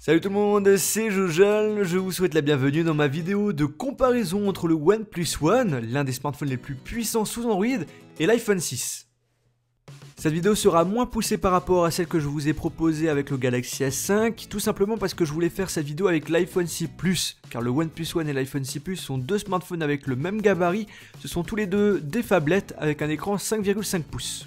Salut tout le monde, c'est Jojol, je vous souhaite la bienvenue dans ma vidéo de comparaison entre le OnePlus One, l'un des smartphones les plus puissants sous Android, et l'iPhone 6. Cette vidéo sera moins poussée par rapport à celle que je vous ai proposée avec le Galaxy S5, tout simplement parce que je voulais faire cette vidéo avec l'iPhone 6 Plus, car le OnePlus One et l'iPhone 6 Plus sont deux smartphones avec le même gabarit, ce sont tous les deux des phablettes avec un écran 5,5 pouces.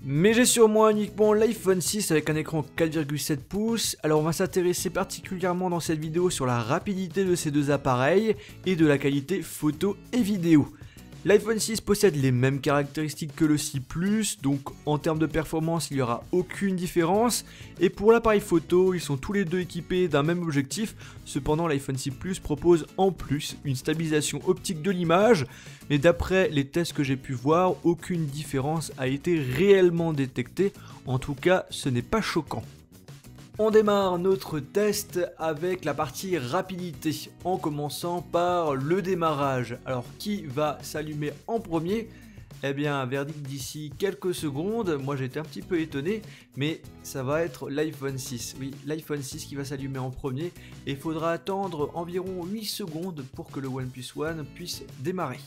Mais j'ai sur moi uniquement l'iPhone 6 avec un écran 4,7 pouces, alors on va s'intéresser particulièrement dans cette vidéo sur la rapidité de ces deux appareils et de la qualité photo et vidéo. L'iPhone 6 possède les mêmes caractéristiques que le 6 Plus, donc en termes de performance il n'y aura aucune différence, et pour l'appareil photo ils sont tous les deux équipés d'un même objectif. Cependant l'iPhone 6 Plus propose en plus une stabilisation optique de l'image, mais d'après les tests que j'ai pu voir, aucune différence a été réellement détectée, en tout cas ce n'est pas choquant. On démarre notre test avec la partie rapidité, en commençant par le démarrage. Alors qui va s'allumer en premier? Eh bien, verdict d'ici quelques secondes. Moi j'étais un petit peu étonné, mais ça va être l'iPhone 6. Oui, l'iPhone 6 qui va s'allumer en premier, et il faudra attendre environ 8 secondes pour que le OnePlus One puisse démarrer.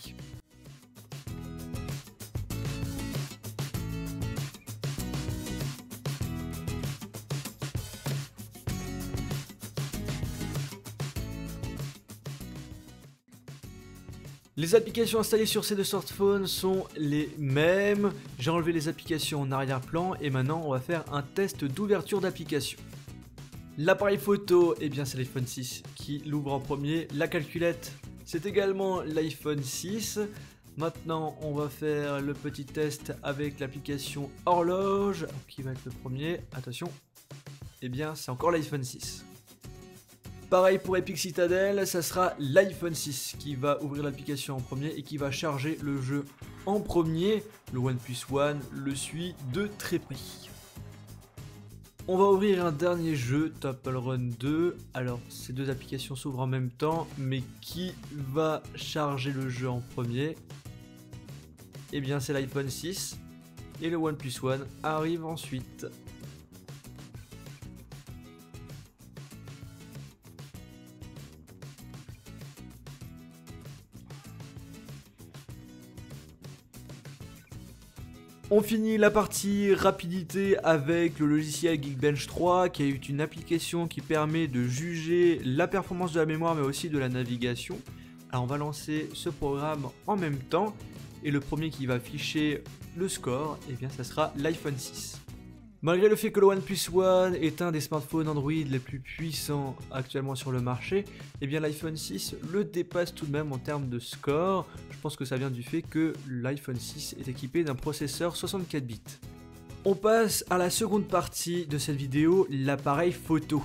Les applications installées sur ces deux smartphones sont les mêmes. J'ai enlevé les applications en arrière-plan et maintenant on va faire un test d'ouverture d'application. L'appareil photo, eh bien c'est l'iPhone 6 qui l'ouvre en premier. La calculette, c'est également l'iPhone 6. Maintenant on va faire le petit test avec l'application horloge qui va être le premier. Attention, eh bien c'est encore l'iPhone 6. Pareil pour Epic Citadel, ça sera l'iPhone 6 qui va ouvrir l'application en premier et qui va charger le jeu en premier. Le OnePlus One le suit de très près. On va ouvrir un dernier jeu, Temple Run 2. Alors ces deux applications s'ouvrent en même temps, mais qui va charger le jeu en premier? Eh bien c'est l'iPhone 6 et le OnePlus One arrive ensuite. On finit la partie rapidité avec le logiciel Geekbench 3 qui est une application qui permet de juger la performance de la mémoire mais aussi de la navigation. Alors on va lancer ce programme en même temps et le premier qui va afficher le score, eh bien ça sera l'iPhone 6. Malgré le fait que le OnePlus One est un des smartphones Android les plus puissants actuellement sur le marché, eh bien l'iPhone 6 le dépasse tout de même en termes de score. Je pense que ça vient du fait que l'iPhone 6 est équipé d'un processeur 64 bits. On passe à la seconde partie de cette vidéo, l'appareil photo.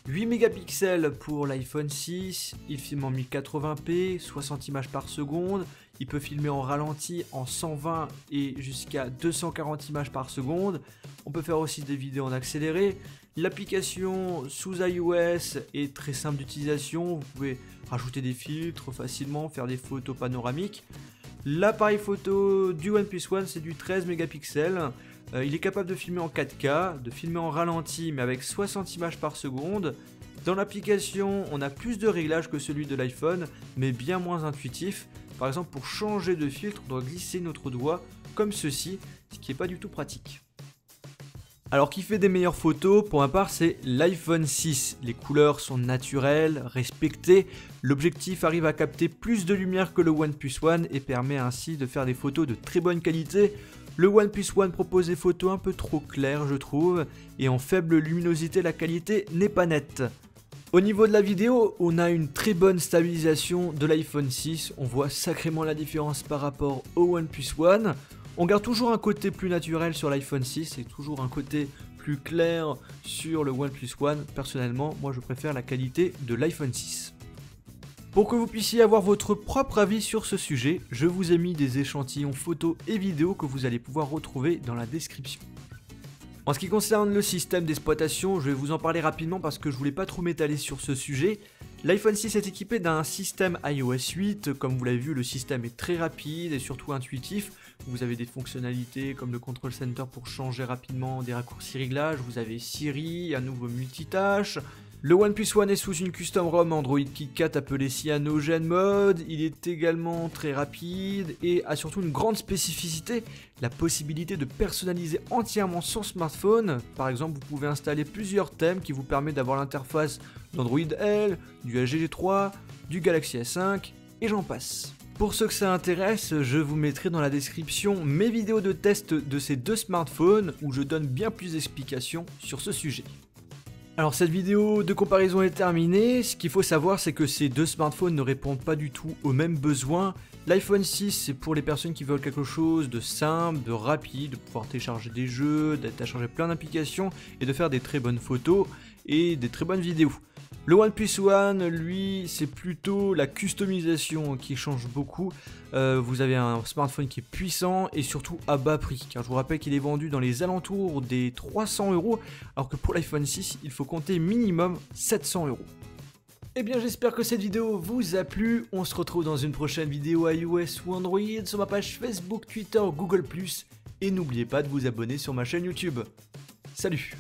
8 mégapixels pour l'iPhone 6, il filme en 1080p, 60 images par seconde, il peut filmer en ralenti en 120 et jusqu'à 240 images par seconde. On peut faire aussi des vidéos en accéléré. L'application sous iOS est très simple d'utilisation, vous pouvez rajouter des filtres facilement, faire des photos panoramiques. L'appareil photo du OnePlus One c'est du 13 mégapixels. Il est capable de filmer en 4K, de filmer en ralenti mais avec 60 images par seconde. Dans l'application, on a plus de réglages que celui de l'iPhone, mais bien moins intuitif. Par exemple, pour changer de filtre, on doit glisser notre doigt comme ceci, ce qui n'est pas du tout pratique. Alors qui fait des meilleures photos? Pour ma part c'est l'iPhone 6. Les couleurs sont naturelles, respectées. L'objectif arrive à capter plus de lumière que le OnePlus One et permet ainsi de faire des photos de très bonne qualité. Le OnePlus One propose des photos un peu trop claires je trouve, et en faible luminosité la qualité n'est pas nette. Au niveau de la vidéo, on a une très bonne stabilisation de l'iPhone 6, on voit sacrément la différence par rapport au OnePlus One. On garde toujours un côté plus naturel sur l'iPhone 6 et toujours un côté plus clair sur le OnePlus One. Personnellement, moi je préfère la qualité de l'iPhone 6. Pour que vous puissiez avoir votre propre avis sur ce sujet, je vous ai mis des échantillons photos et vidéos que vous allez pouvoir retrouver dans la description. En ce qui concerne le système d'exploitation, je vais vous en parler rapidement parce que je voulais pas trop m'étaler sur ce sujet. L'iPhone 6 est équipé d'un système iOS 8, comme vous l'avez vu le système est très rapide et surtout intuitif. Vous avez des fonctionnalités comme le Control Center pour changer rapidement des raccourcis réglages, vous avez Siri, un nouveau multitâche. Le OnePlus One est sous une custom ROM Android KitKat appelée Cyanogen Mode, il est également très rapide et a surtout une grande spécificité, la possibilité de personnaliser entièrement son smartphone. Par exemple, vous pouvez installer plusieurs thèmes qui vous permettent d'avoir l'interface d'Android L, du LG G3, du Galaxy S5 et j'en passe. Pour ceux que ça intéresse, je vous mettrai dans la description mes vidéos de test de ces deux smartphones où je donne bien plus d'explications sur ce sujet. Alors cette vidéo de comparaison est terminée, ce qu'il faut savoir c'est que ces deux smartphones ne répondent pas du tout aux mêmes besoins. L'iPhone 6 c'est pour les personnes qui veulent quelque chose de simple, de rapide, de pouvoir télécharger des jeux, de télécharger plein d'applications et de faire des très bonnes photos et des très bonnes vidéos. Le OnePlus One, lui, c'est plutôt la customisation qui change beaucoup. Vous avez un smartphone qui est puissant et surtout à bas prix. Car je vous rappelle qu'il est vendu dans les alentours des 300 €, alors que pour l'iPhone 6, il faut compter minimum 700 €. Eh bien, j'espère que cette vidéo vous a plu. On se retrouve dans une prochaine vidéo iOS ou Android sur ma page Facebook, Twitter, Google+. Et n'oubliez pas de vous abonner sur ma chaîne YouTube. Salut!